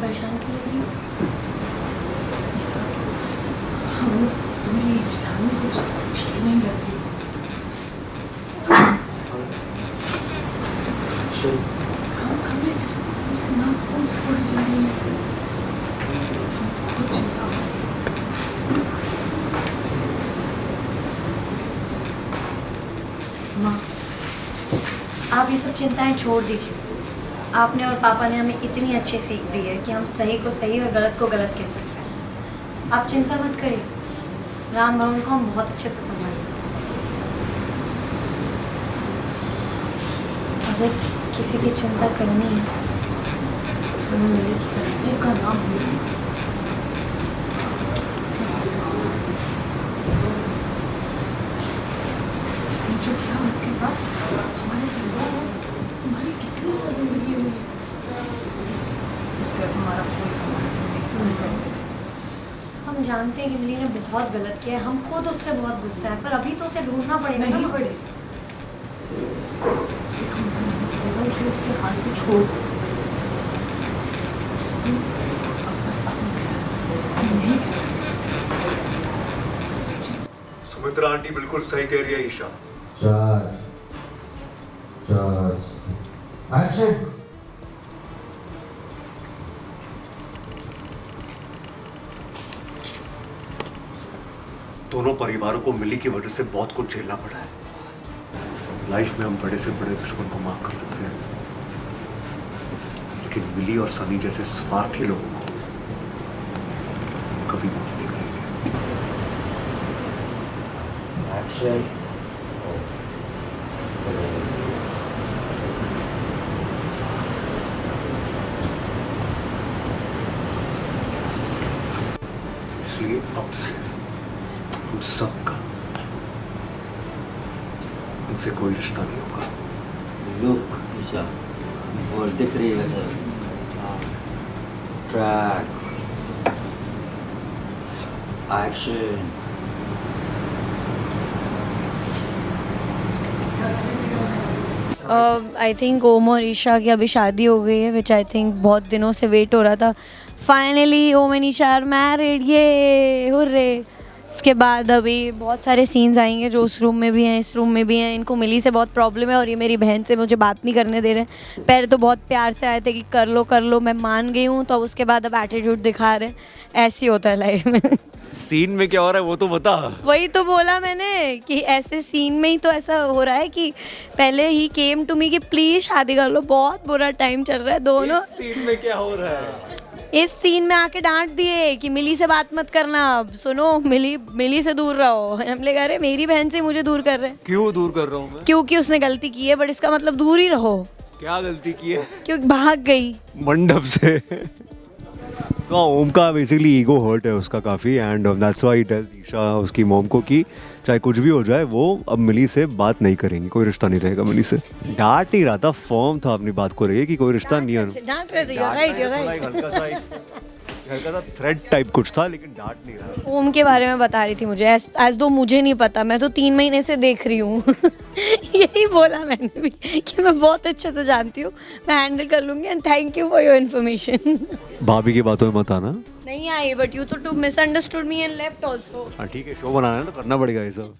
परेशान क्यों लग रही हो? ऐसा हम तुम्हें ये चिढ़ाने कुछ ठीक नहीं लग रही। हम तुमसे ना पूछ पड़ जाएंगे। बहुत चिंता हो रही है। माँ, आप ये सब चिंताएं छोड़ दीजिए। आपने और पापा ने हमें इतनी अच्छी सीख दी है कि हम सही को सही और गलत को गलत कह सकते हैं। आप चिंता मत करिए, राम भवन को हम बहुत अच्छे से संभालेंगे। अगर किसी की चिंता करनी है तो हमें मिली की करनी उनका नाम मिली। उसने जो किया उसके बाद हमारे परिवार और हमारी कितनी शर्मिंदगी हुई है। उससे अब हमारा कोई संबंध नहीं समझ पाएंगे। हम जानते हैं कि मिली ने बहुत गलत किया है, हम खुद उससे बहुत गुस्सा है, पर अभी तो उसे ढूंढना पड़ेगा नहीं ना। पड़े उसे ढूंढना पड़ेगा, उसे उसके हाल को छोड़ दो। अब बस अपने प्रयास करो, नहीं कर सकते। सुमित्रा आंटी बिल्कुल सही कह रही है ईशा। एक्शन। दोनों परिवारों को मिली की वजह से बहुत कुछ झेलना पड़ा है। लाइफ में हम बड़े से बड़े दुश्मन को माफ कर सकते हैं, लेकिन मिली और सनी जैसे स्वार्थी लोगों को कभी माफ नहीं करेंगे। एक्शन। इसलिए अब से हम सबका उनसे कोई रिश्ता नहीं होगा। लुक ईशा और दिख रही है sir track action. I think ओम और ईशा की अभी शादी हो गई है, विच आई थिंक बहुत दिनों से वेट हो रहा था। Finally Om and Isha are married, ये हुर्रे। इसके बाद अभी बहुत सारे सीन्स आएंगे जो उस रूम में भी हैं, इस रूम में भी हैं। इनको मिली से बहुत प्रॉब्लम है और ये मेरी बहन से मुझे बात नहीं करने दे रहे हैं। पहले तो बहुत प्यार से आए थे कि कर लो, मैं मान गई हूँ, तो उसके बाद अब एटीट्यूड दिखा रहे हैं। ऐसे ही होता है लाइफ में। सीन में क्या हो रहा है वो तो बता। वही तो बोला मैंने कि ऐसे सीन में ही तो ऐसा हो रहा है कि पहले ही केम टू मी कि प्लीज शादी कर लो, बहुत बुरा टाइम चल रहा है दोनों। सीन में क्या हो रहा है? इस सीन में आके डांट दिए कि मिली से बात मत करना, अब सुनो मिली से दूर रहो। हम ले अरे मेरी बहन से मुझे दूर कर रहे हैं। क्यों दूर कर रहा हूँ मैं? क्योंकि उसने गलती की है, बट इसका मतलब दूर ही रहो। क्या गलती की है? क्योंकि भाग गई मंडप से। तो ओम का बेसिकली ईगो हर्ट है उसका काफ़ी, and that's why he tells Isha उसकी मॉम को कि चाहे कुछ भी हो जाए वो अब मिली से बात नहीं करेंगी, कोई रिश्ता नहीं रहेगा मिली से। डांट नहीं रहा था, फॉर्म था अपनी बात को लेके कि कोई रिश्ता नहीं है। डांट रहे थे, you're right. हल्का सा थ्रेड टाइप कुछ था, लेकिन डांट नहीं रहा। ओम के बारे में बता रही थी मुझे, आज दो मुझे नहीं पता, मैं तो 3 महीने से देख रही हूँ। यही बोला मैंने भी कि मैं बहुत अच्छे से जानती हूँ, मैं हैंडल कर लूँगी, and thank you for your information. भाभी की बातों में मत आना। नहीं आई, बट यू तो misunderstood me and left also. हाँ ठीक है, शो बनाना है तो करना पड़ेगा ये सब।